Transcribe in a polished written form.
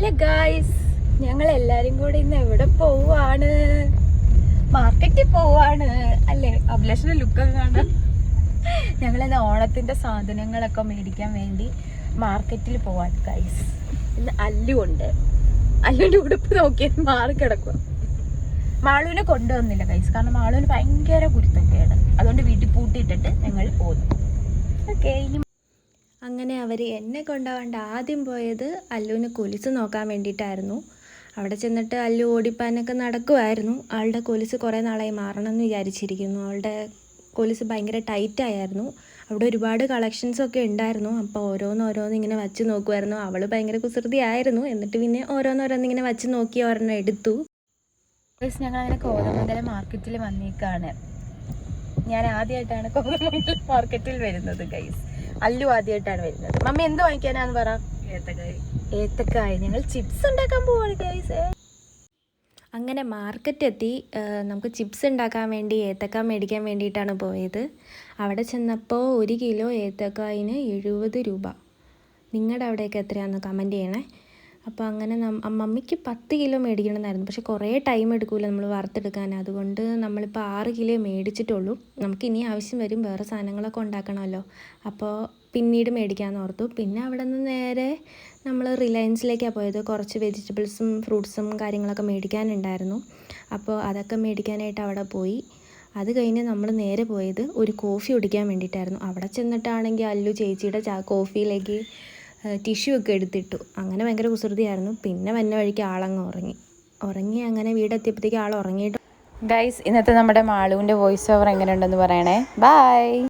Hello guys, ഞങ്ങൾ എല്ലാരും കൂടി ഇന്ന് എവിടെ പോവാണ്? മാർക്കറ്റിൽ പോവാണ് അല്ലേ? അഭിലാഷിന്റെ ലുക്കൊക്കെ കാണാൻ ഞങ്ങളിന്ന് ഓണത്തിന്റെ സാധനങ്ങളൊക്കെ മേടിക്കാൻ വേണ്ടി മാർക്കറ്റിൽ പോവാണ് ഗായ്സ്. ഇന്ന് അല്ലുണ്ട്. അല്ലുവിന്റെ ഉടുപ്പ് നോക്കിയാൽ മാറി കിടക്കുക. മാളുവിനെ കൊണ്ടുവന്നില്ല ഗൈസ്, കാരണം മാളുവിന് ഭയങ്കര കുരുത്തൊക്കെയാണ്. അതുകൊണ്ട് വീട്ടിൽ പൂട്ടിയിട്ടിട്ട് ഞങ്ങൾ പോകുന്നു. ഓക്കെ. അങ്ങനെ അവർ എന്നെ കൊണ്ടുപോകാണ്ട് ആദ്യം പോയത് അല്ലുവിന് കൊലുസ് നോക്കാൻ വേണ്ടിയിട്ടായിരുന്നു. അവിടെ ചെന്നിട്ട് അല്ലു ഓടിപ്പാനൊക്കെ നടക്കുമായിരുന്നു. ആളുടെ കൊലുസ് കുറേ നാളായി മാറണം എന്ന് വിചാരിച്ചിരിക്കുന്നു. അവളുടെ കൊലുസ് ഭയങ്കര ടൈറ്റായിരുന്നു. അവിടെ ഒരുപാട് കളക്ഷൻസൊക്കെ ഉണ്ടായിരുന്നു. അപ്പോൾ ഓരോന്നോരോന്ന് ഇങ്ങനെ വച്ച് നോക്കുമായിരുന്നു. അവൾ ഭയങ്കര കുസൃതിയായിരുന്നു. എന്നിട്ട് പിന്നെ ഓരോന്നോരോന്നിങ്ങനെ വച്ച് നോക്കി ഒരെണ്ണം എടുത്തു. ഞങ്ങളങ്ങനെ കോതമംഗലം മാർക്കറ്റിൽ വന്നേക്കാണ്. ഞാൻ ആദ്യമായിട്ടാണ് കോതമംഗലം മാർക്കറ്റിൽ വരുന്നത് ഗൈസ്. അല്ലു ആദ്യമായിട്ടാണ് വരുന്നത്. മമ്മി എന്ത് വാങ്ങിക്കാനാന്ന് പറ? ഏത്തക്കായ. ഞങ്ങൾ ചിപ്സ് ഉണ്ടാക്കാൻ പോവാണ് ഗൈസ്. അങ്ങനെ മാർക്കറ്റ് എത്തി. നമുക്ക് ചിപ്സ് ഉണ്ടാക്കാൻ വേണ്ടി ഏത്തക്ക മേടിക്കാൻ വേണ്ടിയിട്ടാണ് പോയത്. അവിടെ ചെന്നപ്പോൾ 1 കിലോ ഏത്തക്കായിന് 70 രൂപ. നിങ്ങളുടെ അവിടെയൊക്കെ എത്രയാണെന്ന് കമൻറ്റ് ചെയ്യണേ. അപ്പോൾ അങ്ങനെ മമ്മിക്ക് 10 കിലോ മേടിക്കണമെന്നായിരുന്നു. പക്ഷേ കുറേ ടൈം എടുക്കുമല്ലോ നമ്മൾ വറുത്തെടുക്കാൻ. അതുകൊണ്ട് നമ്മളിപ്പോൾ 6 കിലോ മേടിച്ചിട്ടുള്ളൂ. നമുക്ക് ഇനി ആവശ്യം വരും, വേറെ സാധനങ്ങളൊക്കെ ഉണ്ടാക്കണമല്ലോ. അപ്പോൾ പിന്നീട് മേടിക്കാമെന്ന് ഓർത്തു. പിന്നെ അവിടെ നിന്ന് നേരെ നമ്മൾ റിലയൻസിലേക്കാണ് പോയത്. കുറച്ച് വെജിറ്റബിൾസും ഫ്രൂട്ട്സും കാര്യങ്ങളൊക്കെ മേടിക്കാനുണ്ടായിരുന്നു. അപ്പോൾ അതൊക്കെ മേടിക്കാനായിട്ട് അവിടെ പോയി. അത് കഴിഞ്ഞ് നമ്മൾ നേരെ പോയത് ഒരു കോഫി കുടിക്കാൻ വേണ്ടിയിട്ടായിരുന്നു. അവിടെ ചെന്നിട്ടാണെങ്കിൽ അല്ലു ചേച്ചിയുടെ കോഫിയിലേക്ക് ടിഷ്യൂ ഒക്കെ എടുത്തിട്ടു. അങ്ങനെ ഭയങ്കര കുസൃതിയായിരുന്നു. പിന്നെ വന്ന വഴിക്ക് ആളങ്ങ് ഉറങ്ങി. അങ്ങനെ വീടെത്തിയപ്പോഴത്തേക്ക് ആൾ ഉറങ്ങിയിട്ട്. ഗൈസ്, ഇന്നത്തെ നമ്മുടെ മാളുവിൻ്റെ വോയിസ് ഓവർ എങ്ങനെയുണ്ടെന്ന് പറയണേ. ബൈ.